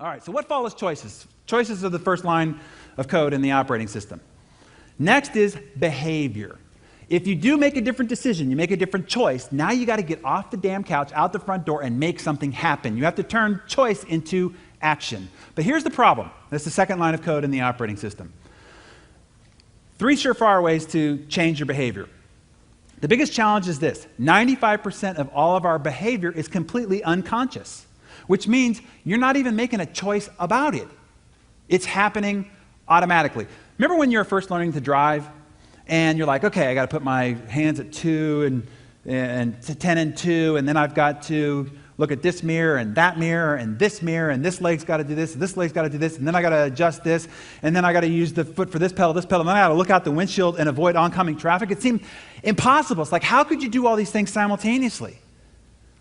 All right, so what follows choices? Choices are the first line of code in the operating system. Next is behavior. If you do make a different decision, you make a different choice, now you got to get off the damn couch, out the front door, and make something happen. You have to turn choice into action. But here's the problem. That's the second line of code in the operating system. 3 surefire ways to change your behavior. The biggest challenge is this. 95% of all of our behavior is completely unconscious, which means you're not even making a choice about it. It's happening automatically. Remember when you were first learning to drive? And you're like, okay, I got to put my hands at 2 and to 10 and 2, and then I've got to look at this mirror and this leg's got to do this, and this leg's got to do this, and then I got to adjust this, and then I got to use the foot for this pedal, and then I got to look out the windshield and avoid oncoming traffic. It seemed impossible. It's like, how could you do all these things simultaneously?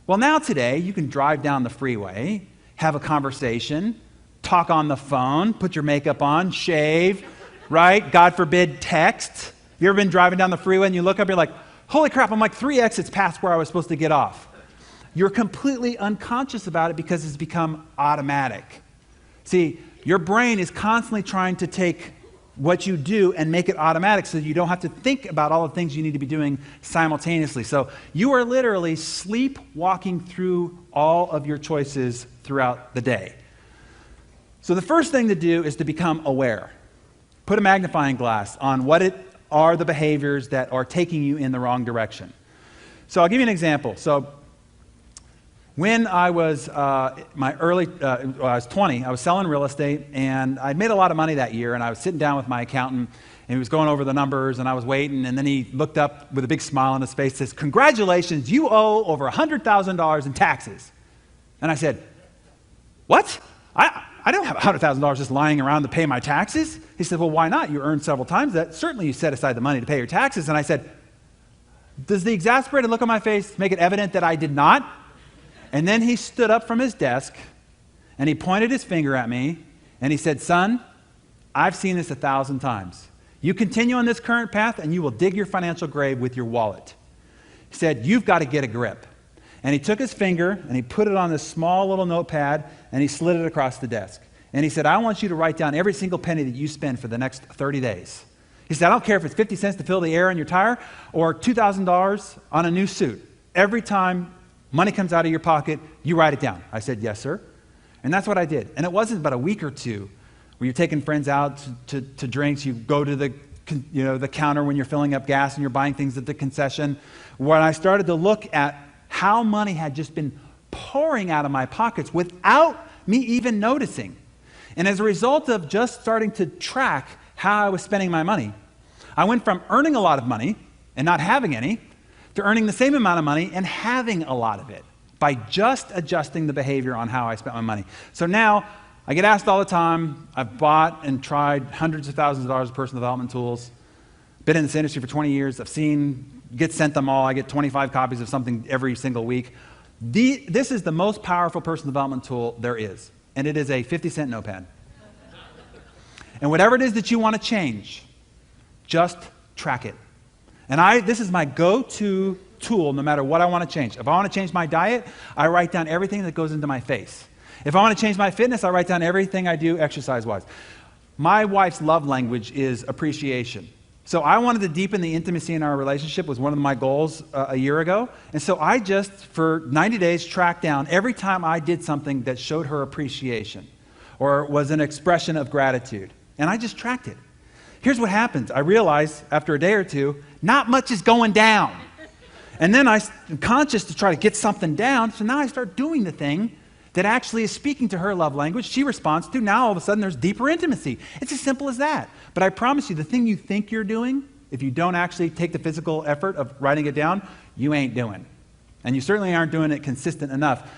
Well, now today, you can drive down the freeway, have a conversation, talk on the phone, put your makeup on, shave, right? God forbid, text. You ever been driving down the freeway and you look up, you're like, holy crap, I'm like 3 exits past where I was supposed to get off. You're completely unconscious about it because it's become automatic. See, your brain is constantly trying to take what you do and make it automatic so you don't have to think about all the things you need to be doing simultaneously. So you are literally sleepwalking through all of your choices throughout the day. So the first thing to do is to become aware. Put a magnifying glass on what it are the behaviors that are taking you in the wrong direction. So I'll give you an example. So when I was I was 20, I was selling real estate, and I'd made a lot of money that year, and I was sitting down with my accountant, and he was going over the numbers, and I was waiting, and then he looked up with a big smile on his face, says, congratulations, you owe over $100,000 in taxes. And I said, what? I don't have $100,000 just lying around to pay my taxes. He said, well, why not? You earned several times that. Certainly you set aside the money to pay your taxes. And I said, does the exasperated look on my face make it evident that I did not? And then he stood up from his desk, and he pointed his finger at me, and he said, son, I've seen this 1,000 times. You continue on this current path, and you will dig your financial grave with your wallet. He said, you've got to get a grip. And he took his finger, and he put it on this small little notepad, and he slid it across the desk. And he said, I want you to write down every single penny that you spend for the next 30 days. He said, I don't care if it's 50 cents to fill the air in your tire or $2,000 on a new suit. Every time money comes out of your pocket, you write it down. I said, yes, sir. And that's what I did. And it wasn't but a week or two where you're taking friends out to drinks. You go to the counter when you're filling up gas and you're buying things at the concession. When I started to look at how money had just been pouring out of my pockets without me even noticing. And as a result of just starting to track how I was spending my money, I went from earning a lot of money and not having any to earning the same amount of money and having a lot of it by just adjusting the behavior on how I spent my money. So now I get asked all the time. I've bought and tried hundreds of thousands of dollars of personal development tools. Been in this industry for 20 years. I've get sent them all. I get 25 copies of something every single week. This is the most powerful personal development tool there is, and it is a 50-cent notepad. And whatever it is that you want to change, just track it. And this is my go-to tool no matter what I want to change. If I want to change my diet, I write down everything that goes into my face. If I want to change my fitness, I write down everything I do exercise-wise. My wife's love language is appreciation. So I wanted to deepen the intimacy in our relationship, was one of my goals a year ago. And so I just, for 90 days, tracked down every time I did something that showed her appreciation or was an expression of gratitude. And I just tracked it. Here's what happens. I realized after a day or two, not much is going down. And then I'm conscious to try to get something down. So now I start doing the thing that actually is speaking to her love language. She responds to. Now all of a sudden there's deeper intimacy. It's as simple as that. But I promise you, the thing you think you're doing, if you don't actually take the physical effort of writing it down, you ain't doing. And you certainly aren't doing it consistent enough.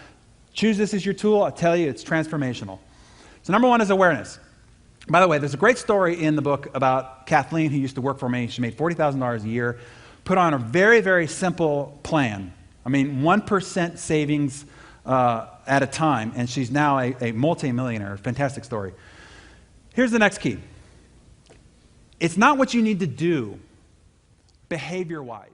Choose this as your tool. I'll tell you, it's transformational. So number one is awareness. By the way, there's a great story in the book about Kathleen, who used to work for me. She made $40,000 a year, put on a very, very simple plan. 1% savings at a time, and she's now a multi-millionaire. Fantastic story. Here's the next key. It's not what you need to do behavior-wise.